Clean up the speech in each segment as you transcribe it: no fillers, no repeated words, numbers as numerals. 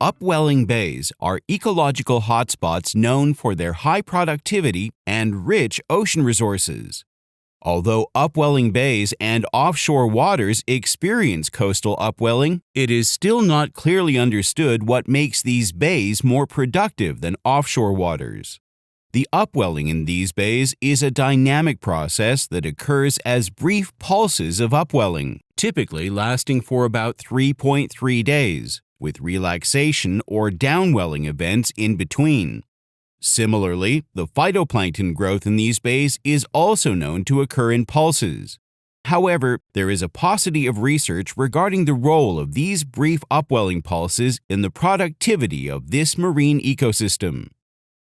Upwelling bays are ecological hotspots known for their high productivity and rich ocean resources. Although upwelling bays and offshore waters experience coastal upwelling, it is still not clearly understood what makes these bays more productive than offshore waters. The upwelling in these bays is a dynamic process that occurs as brief pulses of upwelling, typically lasting for about 3.3 days, with relaxation or downwelling events in between. Similarly, the phytoplankton growth in these bays is also known to occur in pulses. However, there is a paucity of research regarding the role of these brief upwelling pulses in the productivity of this marine ecosystem.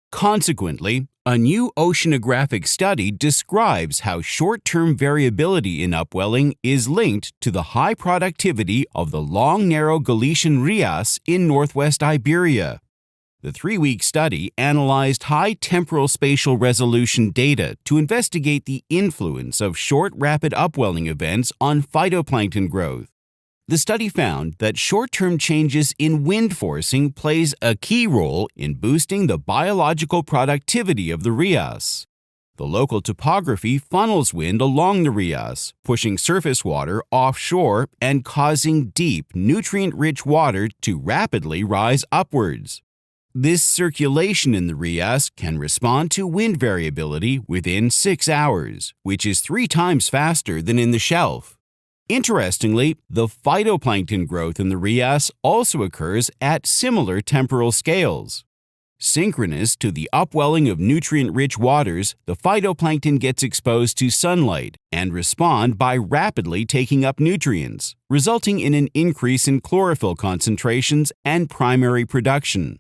Consequently, a new oceanographic study describes how short-term variability in upwelling is linked to the high productivity of the long, narrow Galician Rías in northwest Iberia. The 3-week study analyzed high temporal spatial resolution data to investigate the influence of short, rapid upwelling events on phytoplankton growth. The study found that short-term changes in wind forcing plays a key role in boosting the biological productivity of the Rías. The local topography funnels wind along the Rías, pushing surface water offshore and causing deep, nutrient-rich water to rapidly rise upwards. This circulation in the Rías can respond to wind variability within 6 hours, which is 3 times faster than in the shelf. Interestingly, the phytoplankton growth in the Rías also occurs at similar temporal scales. Synchronous to the upwelling of nutrient-rich waters, the phytoplankton gets exposed to sunlight and respond by rapidly taking up nutrients, resulting in an increase in chlorophyll concentrations and primary production.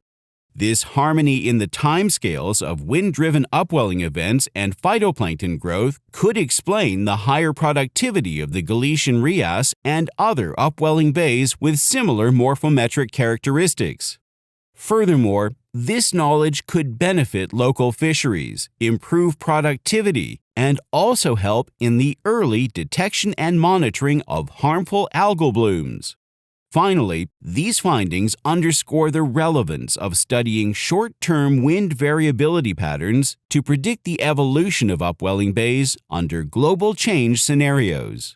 This harmony in the timescales of wind-driven upwelling events and phytoplankton growth could explain the higher productivity of the Galician Rías and other upwelling bays with similar morphometric characteristics. Furthermore, this knowledge could benefit local fisheries, improve productivity, and also help in the early detection and monitoring of harmful algal blooms. Finally, these findings underscore the relevance of studying short-term wind variability patterns to predict the evolution of upwelling bays under global change scenarios.